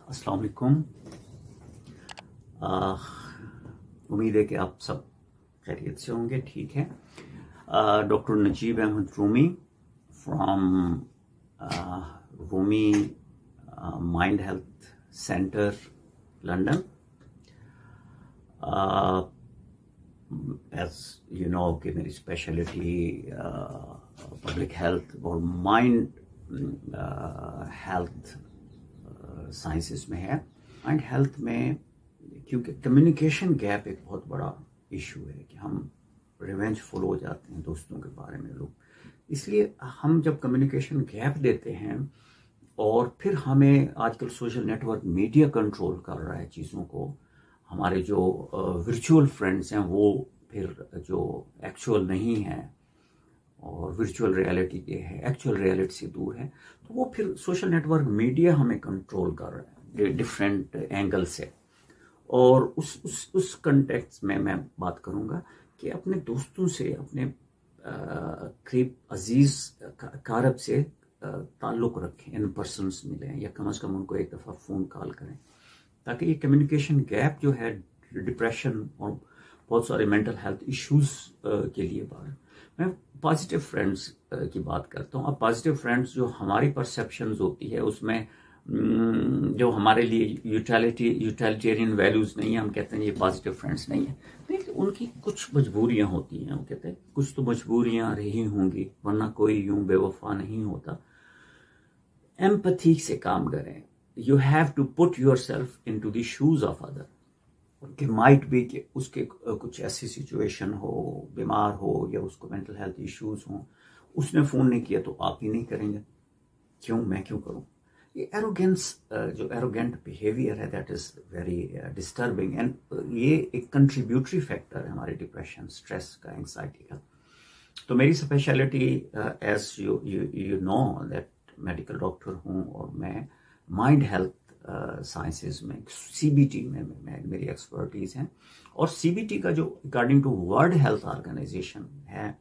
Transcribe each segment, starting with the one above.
अस्सलाम वालेकुम। उम्मीद है कि आप सब खैरियत से होंगे, ठीक है। Doctor Najeeb Ahmed Rumi from Rumi mind health centre London. As you know कि मेरी स्पेशलिटी पब्लिक हेल्थ और माइंड हेल्थ साइंसेस में है। माइंड हेल्थ में क्योंकि कम्युनिकेशन गैप एक बहुत बड़ा इशू है कि हम रिवेंजफुल हो जाते हैं दोस्तों के बारे में लोग, इसलिए हम जब कम्युनिकेशन गैप देते हैं और फिर हमें आजकल सोशल नेटवर्क मीडिया कंट्रोल कर रहा है चीज़ों को, हमारे जो वर्चुअल फ्रेंड्स हैं वो फिर जो एक्चुअल नहीं है और वर्चुअल रियलिटी के है, एक्चुअल रियलिटी से दूर है, तो वो फिर सोशल नेटवर्क मीडिया हमें कंट्रोल कर रहा है डिफरेंट एंगल से। और उस कंटेक्स्ट में मैं बात करूंगा कि अपने दोस्तों से, अपने करीब अजीज कारब से ताल्लुक़ रखें, इन पर्सन्स मिलें या कम से कम उनको एक दफ़ा फ़ोन कॉल करें, ताकि ये कम्युनिकेशन गैप जो है डिप्रेशन और बहुत सारे मेंटल हेल्थ इश्यूज के लिए बाहर। मैं पॉजिटिव फ्रेंड्स की बात करता हूँ। अब पॉजिटिव फ्रेंड्स जो हमारी परसेप्शंस होती है उसमें जो हमारे लिए यूटिलिटेरियन वैल्यूज नहीं है, हम कहते हैं ये पॉजिटिव फ्रेंड्स नहीं है, लेकिन उनकी कुछ मजबूरियां होती हैं। वो कहते हैं कुछ तो मजबूरियां रही होंगी वरना कोई यूं बेवफा नहीं होता। एम्पैथी से काम करें। You have to put yourself into the shoes of other. कि माइट बी कि उसके कुछ ऐसी सिचुएशन हो, बीमार हो या उसको मेंटल हेल्थ इश्यूज हो, उसने फोन नहीं किया तो आप ही नहीं करेंगे, क्यों, मैं क्यों करूं। ये एरोगेंस, जो एरोगेंट बिहेवियर है, that is very disturbing and ये एक कंट्रीब्यूटरी फैक्टर है हमारे डिप्रेशन, स्ट्रेस का, एंग्जाइटी का। तो मेरी speciality as you know that medical doctor हूं और मैं माइंड हेल्थ साइंसेस में, सीबीटी में मेरी एक्सपर्टीज है। और सीबीटी का जो according to world health organisation है,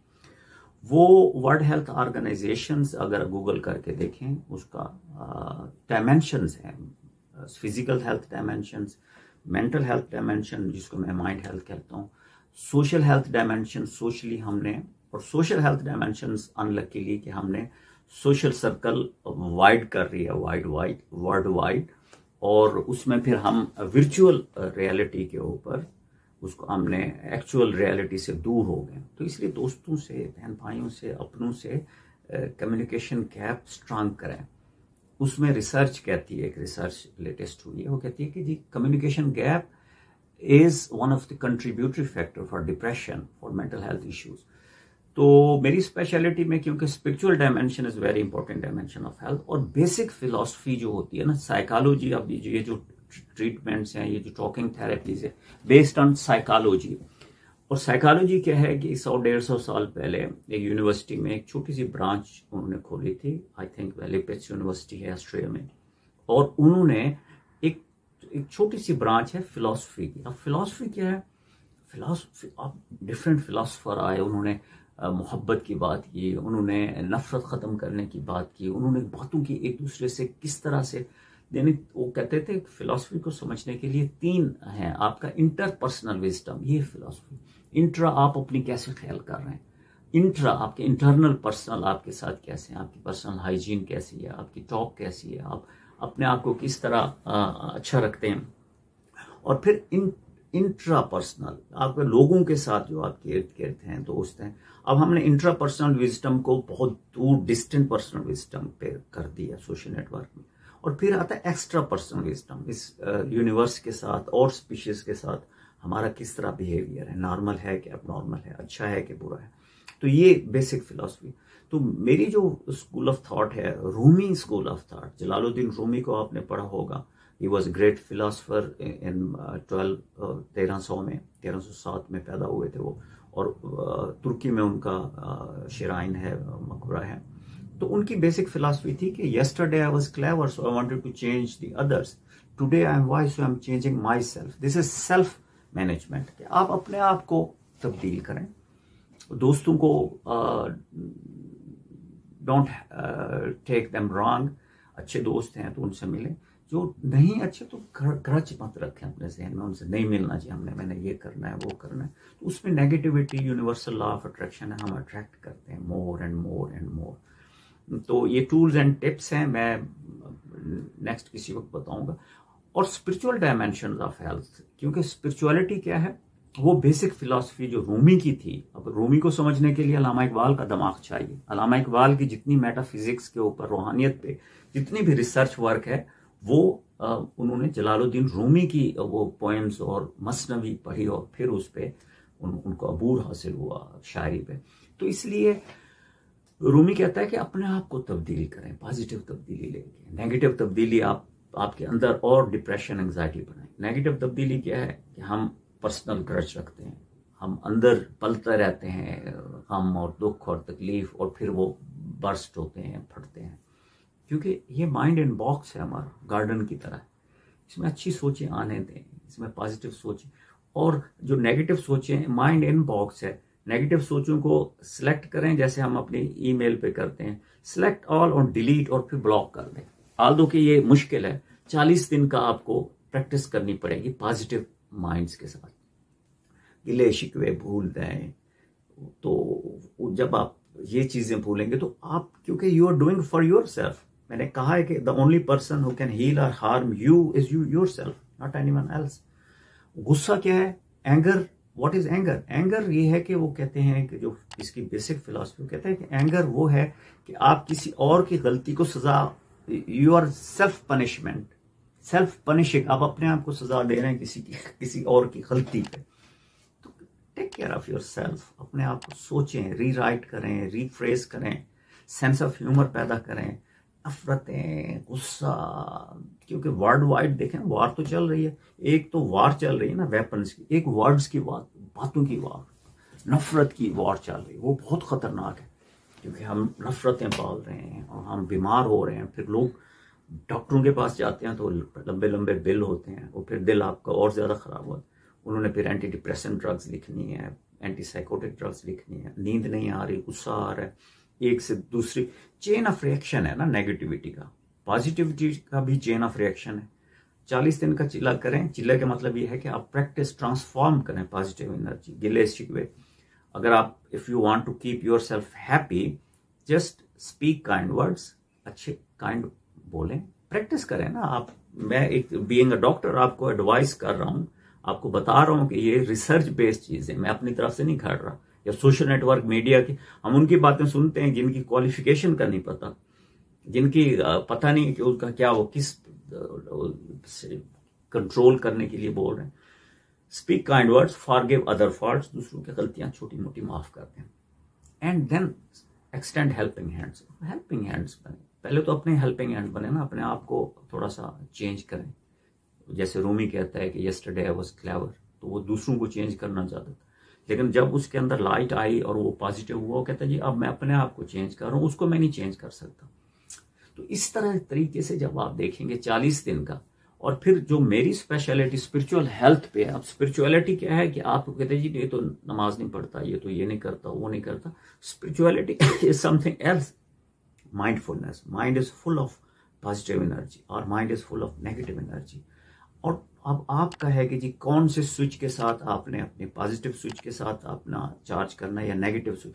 वो वर्ल्ड हेल्थ ऑर्गेनाइजेशन अगर गूगल करके देखें उसका डायमेंशंस हैं, physical health dimensions, mental health dimension जिसको मैं माइंड हेल्थ कहता हूँ, सोशल हेल्थ डायमेंशन, सोशली हमने, और सोशल हेल्थ डायमेंशंस अनलकीली कि हमने सोशल सर्कल वाइड कर रही है, वर्ल्ड वाइड, और उसमें फिर हम वर्चुअल रियलिटी के ऊपर उसको हमने एक्चुअल रियलिटी से दूर हो गए। तो इसलिए दोस्तों से, बहन भाइयों से, अपनों से कम्युनिकेशन गैप स्ट्रांग करें। उसमें रिसर्च कहती है, एक रिसर्च लेटेस्ट हुई है, वो कहती है कि जी communication gap is one of the contributory factor for depression, for mental health issues. तो मेरी स्पेशलिटी में क्योंकि spiritual dimension is very important dimension of health, और बेसिक फिलॉसफी जो होती है ना, साइकोलॉजी ऑफ ये जो ट्रीटमेंट्स हैं, ये जो टॉकिंग थेरेपीज है बेस्ड ऑन साइकोलॉजी। और साइकोलॉजी क्या है कि 100-150 साल पहले एक यूनिवर्सिटी में एक छोटी सी ब्रांच उन्होंने खोली थी, आई थिंक वैली पिट्स यूनिवर्सिटी है ऑस्ट्रेलिया में, और उन्होंने एक छोटी सी ब्रांच है फिलॉसफी की। अब फिलॉसफी क्या है, फिलॉसफी, अब डिफरेंट फिलॉसफर आए, उन्होंने मोहब्बत की बात की, उन्होंने नफरत ख़त्म करने की बात की, उन्होंने बातों की एक दूसरे से किस तरह से यानी, वो कहते थे फिलॉसफी को समझने के लिए 3 हैं। आपका इंटरपर्सनल विजडम, ये फिलॉसफी। इंट्रा, आप अपनी कैसे ख्याल कर रहे हैं, इंट्रा आपके इंटरनल पर्सनल आपके साथ कैसे हैं, आपकी पर्सनल हाइजीन कैसी है, आपकी टॉक कैसी है, आप अपने आप को किस तरह अच्छा रखते हैं। और फिर इंट्रा पर्सनल, आपके लोगों के साथ जो आपके इर्द गिर्द हैं, दोस्त हैं। अब हमने इंट्रा पर्सनल विजडम को बहुत दूर डिस्टेंट पर्सनल विजडम पे कर दिया सोशल नेटवर्क में। और फिर आता है एक्स्ट्रा पर्सनल विजडम, इस यूनिवर्स के साथ और स्पीशीज के साथ हमारा किस तरह बिहेवियर है, नॉर्मल है कि अबनॉर्मल है, अच्छा है कि बुरा है। तो ये बेसिक फिलॉसफी। तो मेरी जो स्कूल ऑफ थॉट है, Rumi school of thought, Jalaluddin Rumi को आपने पढ़ा होगा, ही वॉज ग्रेट फिलासफर इन 1300 में, 1307 में पैदा हुए थे वो, और तुर्की में उनका शिराइन है, मकबरा है। तो उनकी बेसिक फिलॉसफी थी कि yesterday I was clever so I wanted to change the others, today I am wise so I am changing myself. This is self management, कि आप अपने आप को तब्दील करें, दोस्तों को डोंट टेक देम रॉन्ग। अच्छे दोस्त हैं तो उनसे मिलें, जो नहीं अच्छे तो ग्रज मत रखें अपने जहन में, उनसे नहीं मिलना चाहिए हमने, मैंने ये करना है वो करना है। तो उसमें negativity, universal law of attraction है, हम अट्रैक्ट करते हैं more and more and more. तो ये टूल्स एंड टिप्स हैं, मैं नेक्स्ट किसी वक्त बताऊंगा। और स्पिरिचुअल डायमेंशन ऑफ हेल्थ, क्योंकि स्पिरिचुअलिटी क्या है, वो बेसिक फिलॉसफी जो रूमी की थी। अब रूमी को समझने के लिए अल्लामा इकबाल का दिमाग चाहिए। अल्लामा इकबाल की जितनी मेटाफिजिक्स के ऊपर, रूहानियत पे जितनी भी रिसर्च वर्क है, वो उन्होंने जलालुद्दीन रूमी की वो पोएम्स और मसनवी पढ़ी और फिर उस पर उनको अबूर हासिल हुआ शायरी पे। तो इसलिए रूमी कहता है कि अपने आप को तब्दील करें, पॉजिटिव तब्दीली लेके। नेगेटिव तब्दीली आपके अंदर और डिप्रेशन, एंग्जाइटी बनाए। नेगेटिव तब्दीली क्या है कि हम पर्सनल ग्रज रखते हैं, हम अंदर पलते रहते हैं, गम और दुख और तकलीफ, और फिर वो बर्स्ट होते हैं, फटते हैं। क्योंकि ये माइंड इन बॉक्स है हमारा, गार्डन की तरह। इसमें अच्छी सोचें आने दें, इसमें पॉजिटिव सोचें। और जो नेगेटिव सोचें, माइंड इन बॉक्स है, नेगेटिव सोचों को सिलेक्ट करें, जैसे हम अपनी ईमेल पे करते हैं, सिलेक्ट ऑल और डिलीट और फिर ब्लॉक कर दें। आल्दो कि ये मुश्किल है, 40 दिन का आपको प्रैक्टिस करनी पड़ेगी पॉजिटिव माइंड्स के साथ। गिले शिकवे भूल दें। तो जब आप ये चीजें भूलेंगे तो आप, क्योंकि you are doing for yourself. मैंने कहा है कि the only person who can heal और harm you is you yourself, not anyone else. गुस्सा क्या है? Anger. What is anger? Anger ये है कि वो कहते हैं कि जो इसकी बेसिक फिलॉसफी कहते हैं कि एंगर वो है कि आप किसी और की गलती को सजा, you are self punishment, self punishing, आप अपने आप को सजा दे रहे हैं किसी और की गलती पे। तो take care of yourself, अपने आप को सोचें, रीराइट करें, रीफ्रेज करें, सेंस ऑफ ह्यूमर पैदा करें। नफरतें, गुस्सा, क्योंकि वर्ल्ड वाइड देखें वार तो चल रही है, एक तो वार चल रही है ना वेपन्स की, एक वर्ड्स की वार, बातों की वार, नफरत की वार चल रही है। वो बहुत खतरनाक है, क्योंकि हम नफरतें पाल रहे हैं और हम बीमार हो रहे हैं। फिर लोग डॉक्टरों के पास जाते हैं तो लंबे लंबे बिल होते हैं, और फिर दिल आपका और ज्यादा खराब होता है। उन्होंने फिर एंटी डिप्रेसेंट ड्रग्स लिखनी है, एंटी साइकोटिक ड्रग्स लिखनी है, नींद नहीं आ रही, गुस्सा आ रहा है, एक से दूसरी चेन ऑफ रिएक्शन है ना नेगेटिविटी का। पॉजिटिविटी का भी चेन ऑफ रिएक्शन है। 40 दिन का चिल्ला करें। चिल्ला का मतलब ये है कि आप प्रैक्टिस ट्रांसफॉर्म करें पॉजिटिव एनर्जी, गिले शिकवे। अगर आप, if you want to keep yourself happy, just speak kind words, अच्छे काइंड बोलें, प्रैक्टिस करें ना आप। मैं एक बीइंग अ डॉक्टर आपको एडवाइस कर रहा हूं, आपको बता रहा हूं कि ये रिसर्च बेस्ड चीज है, मैं अपनी तरफ से नहीं खड़ रहा। या सोशल नेटवर्क मीडिया की हम उनकी बातें सुनते हैं जिनकी क्वालिफिकेशन का नहीं पता, जिनकी पता नहीं कि उनका क्या, वो किस कंट्रोल करने के लिए बोल रहे हैं। Speak kind words, forgive other faults, दूसरों की गलतियां छोटी मोटी माफ करते हैं। And then extend helping hands. Helping hands बने, पहले तो अपने हेल्पिंग हैंड बने ना, अपने आप को थोड़ा सा चेंज करें। जैसे रूमी कहता है कि यस्टरडे आई वाज क्लेवर, तो वो दूसरों को चेंज करना चाहता था, लेकिन जब उसके अंदर लाइट आई और वो पॉजिटिव हुआ, वो कहता है जी अब मैं अपने आप को चेंज कर रहा हूं, उसको मैं नहीं चेंज कर सकता। तो इस तरह तरीके से जब आप देखेंगे 40 दिन का, और फिर जो मेरी स्पेशलिटी स्पिरिचुअल हेल्थ पे है। अब स्पिरिचुअलिटी क्या है कि आप कहते हैं जी ये तो नमाज नहीं पढ़ता, ये तो ये नहीं करता, वो नहीं करता। Spirituality is something else. Mindfulness, mind is full of positive energy और mind is full of negative energy. और अब आपका है कि जी कौन से स्विच के साथ आपने अपने पॉजिटिव स्विच के साथ अपना चार्ज करना है या नेगेटिव स्विच।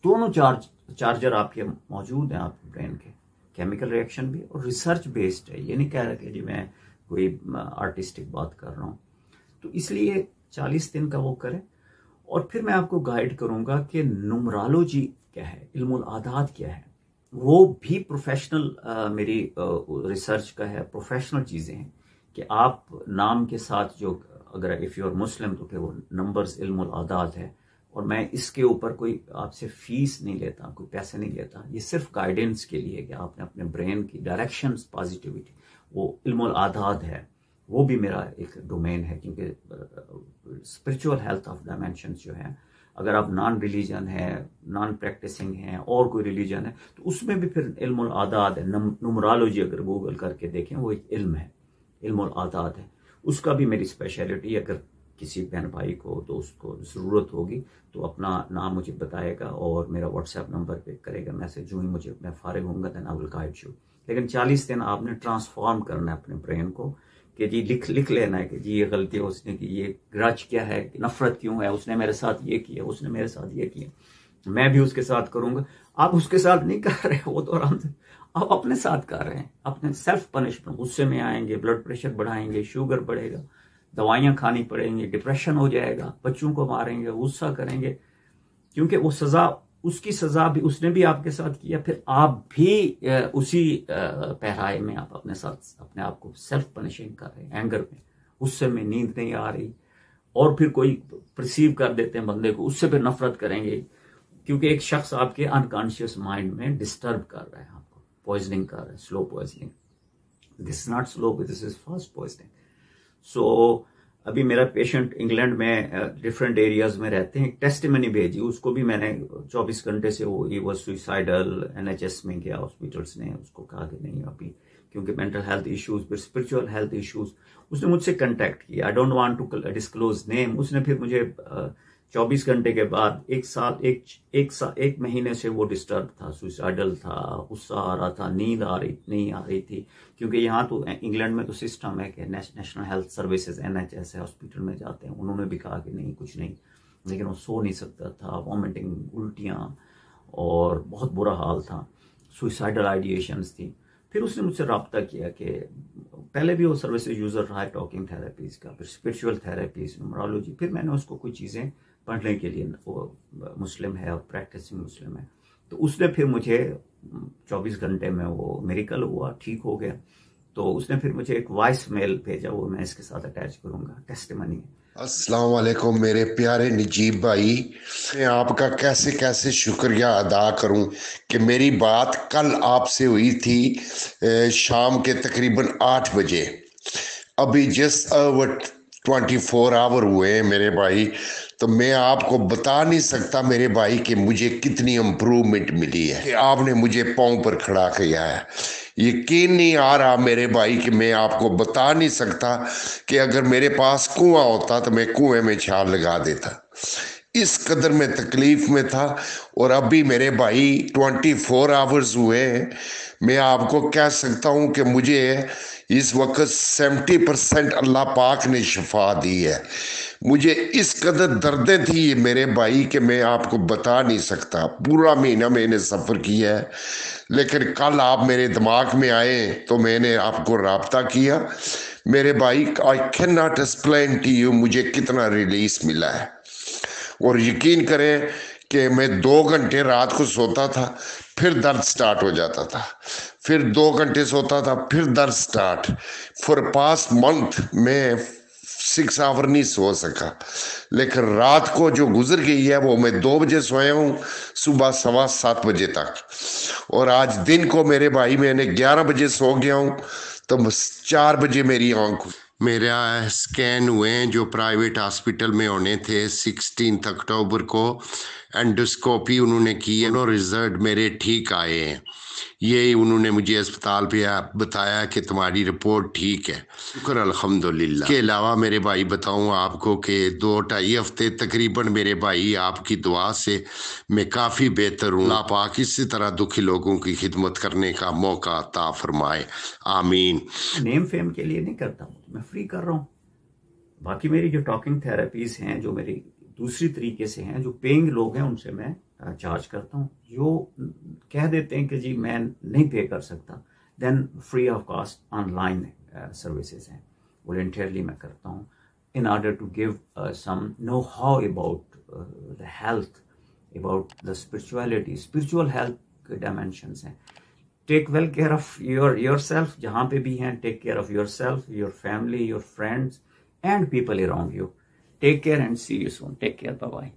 दोनों चार्जर आपके मौजूद हैं आपके ब्रेन के। केमिकल रिएक्शन भी और रिसर्च बेस्ड है, ये नहीं कह रहा कि जी मैं कोई आर्टिस्टिक बात कर रहा हूँ। तो इसलिए 40 दिन का वो करें। और फिर मैं आपको गाइड करूंगा कि न्यूमरोलॉजी क्या है, इल्मुल आदाद क्या है। वो भी प्रोफेशनल मेरी रिसर्च का है, प्रोफेशनल चीजें हैं कि आप नाम के साथ जो, अगर इफ यू आर मुस्लिम तो फिर वो नंबर्स इल्मुल आदाद है। और मैं इसके ऊपर कोई आपसे फीस नहीं लेता, कोई पैसे नहीं लेता, ये सिर्फ गाइडेंस के लिए कि आपने अपने ब्रेन की डायरेक्शंस, पॉजिटिविटी, वो इल्मुल आदाद है, वो भी मेरा एक डोमेन है। क्योंकि स्पिरिचुअल हेल्थ ऑफ डायमेंशंस जो है, अगर आप नॉन रिलीजन है, नॉन प्रैक्टिसिंग है और कोई रिलीजन है, तो उसमें भी फिर इल्मुल आदाद है। न्यूमरोलॉजी अगर गूगल करके देखें वो एक इल्म है, इल्मुल आदाद है, उसका भी मेरी स्पेशलिटी। अगर किसी बहन भाई को, दोस्त को ज़रूरत होगी तो अपना नाम मुझे बताएगा और मेरा व्हाट्सएप नंबर पे करेगा मैसेज। जो ही मैं फारिग होऊंगा then I will guide you. लेकिन 40 दिन आपने ट्रांसफॉर्म करना है अपने ब्रेन को कि जी लिख लेना है कि जी ये गलती उसने की, ये ग्रज क्या है, नफरत क्यों है, उसने मेरे साथ ये किया, उसने मेरे साथ ये किया, मैं भी उसके साथ करूंगा। आप उसके साथ नहीं कर रहे, वो तो आराम से आप अपने साथ कर रहे हैं। अपने सेल्फ पनिशमेंट, गुस्से में आएंगे, ब्लड प्रेशर बढ़ाएंगे, शुगर बढ़ेगा, दवाइयां खानी पड़ेंगी, डिप्रेशन हो जाएगा, बच्चों को मारेंगे, गुस्सा करेंगे, क्योंकि वो सजा, उसकी सजा भी उसने भी आपके साथ किया, फिर आप भी उसी पहराए में आप अपने साथ अपने आप को सेल्फ पनिशिंग कर रहे हैं, एंगर में, गुस्से में, नींद नहीं आ रही, और फिर कोई परसीव कर देते हैं बंदे को, उससे फिर नफरत करेंगे, क्योंकि एक शख्स आपके अनकॉन्शियस माइंड में डिस्टर्ब कर रहा है, आपको पॉइजनिंग कर रहा है, slow poisoning. This is not slow, this is fast poisoning. So अभी मेरा पेशेंट इंग्लैंड में डिफरेंट एरियाज में रहते हैं, टेस्टिमनी भेजी, उसको भी मैंने 24 घंटे से वो वॉज सुइसाइडल, एनएचएस में गया, हॉस्पिटल्स ने उसको कहा कि नहीं अभी, क्योंकि मेंटल हेल्थ इश्यूज, फिर स्पिरिचुअल हेल्थ इश्यूज, उसने मुझसे कांटेक्ट किया। I don't want to disclose name. उसने फिर मुझे 24 घंटे के बाद, एक महीने से वो डिस्टर्ब था, सुइसाइडल था, गुस्सा आ रहा था, नींद नहीं आ रही थी, क्योंकि यहाँ तो इंग्लैंड में तो सिस्टम है कि नेशनल हेल्थ सर्विसेज NHS है, हॉस्पिटल में जाते हैं, उन्होंने भी कहा कि नहीं कुछ नहीं, लेकिन वो सो नहीं सकता था, वॉमिटिंग, उल्टियाँ, और बहुत बुरा हाल था, सुइसाइडल आइडिएशंस थी। फिर उसने मुझसे रब्ता किया कि पहले भी वो सर्विसेज यूजर रहा है टॉकिंग थेरेपीज का, फिर स्पिरिचुअल थेरेपीज, न्यूमरोलॉजी। फिर मैंने उसको कुछ चीज़ें पढ़ने के लिए, वो मुस्लिम है और प्रैक्टिसिंग मुस्लिम है, तो उसने फिर मुझे 24 घंटे में वो मेरिकल हुआ, ठीक हो गया। तो उसने फिर मुझे एक वॉइस मेल भेजा, वो मैं इसके साथ अटैच करूंगा, टेस्टिमनी है। अस्सलाम वालेकुम मेरे प्यारे नजीब भाई, मैं आपका कैसे कैसे शुक्रिया अदा करूं कि मेरी बात कल आपसे हुई थी शाम के तकरीबन 8 बजे। अभी जस्ट 24 आवर हुए हैं मेरे भाई, तो मैं आपको बता नहीं सकता मेरे भाई कि मुझे कितनी इम्प्रूवमेंट मिली है, कि आपने मुझे पाँव पर खड़ा किया है। यकीन नहीं आ रहा मेरे भाई कि मैं आपको बता नहीं सकता कि अगर मेरे पास कुआं होता तो मैं कुएं में छाल लगा देता, इस कदर में तकलीफ में था। और अभी मेरे भाई 24 आवर्स हुए हैं, मैं आपको कह सकता हूं कि मुझे इस वक्त 70% अल्लाह पाक ने शिफा दी है। मुझे इस कदर दर्दें थी मेरे भाई कि मैं आपको बता नहीं सकता। पूरा महीना मैंने सफ़र किया है, लेकिन कल आप मेरे दिमाग में आए तो मैंने आपको राब्ता किया। मेरे भाई, I can not explain to you मुझे कितना रिलीज मिला है। और यकीन करें कि मैं 2 घंटे रात को सोता था, फिर दर्द स्टार्ट हो जाता था, फिर 2 घंटे सोता था, फिर दर्द स्टार्ट। फॉर पास्ट मंथ मैं 6 आवर नहीं सो सका, लेकिन रात को जो गुजर गई है वो मैं 2 बजे सोया हूँ, सुबह 7:15 बजे तक। और आज दिन को मेरे भाई मैंने 11 बजे सो गया हूँ, तो 4 बजे मेरी आंख, मेरा स्कैन हुए हैं जो प्राइवेट हॉस्पिटल में होने थे 16 अक्टूबर को, एंडोस्कोपी उन्होंने की है, रिजल्ट मेरे ठीक आए हैं। यही उन्होंने मुझे अस्पताल पे बताया कि तुम्हारी रिपोर्ट ठीक है, शुक्र अल्हम्दुलिल्लाह। के अलावा मेरे भाई बताऊं आपको कि 2-2.5 हफ्ते तकरीबन मेरे भाई आपकी दुआ से मैं काफ़ी बेहतर हूँ। अल्लाह पाक इसी तरह दुखी लोगों की खिदमत करने का मौका अता फरमाए, आमीन। नेम फेम के लिए नहीं करता हूँ, मैं फ्री कर रहा हूँ। बाकी मेरी जो टॉकिंग थेरेपीज हैं, जो मेरी दूसरी तरीके से हैं, जो पेइंग लोग हैं उनसे मैं चार्ज करता हूँ। जो कह देते हैं कि जी मैं नहीं पे कर सकता, then free of cost online services हैं, वॉलंटियरली मैं करता हूँ, in order to give some know-how about the health, about the spirituality, spiritual health dimensions हैं। Take well care of yourself, जहाँ पे भी हैं, take care of yourself, your family, your friends, and people around you. Take care and see you soon. Take care. Bye-bye.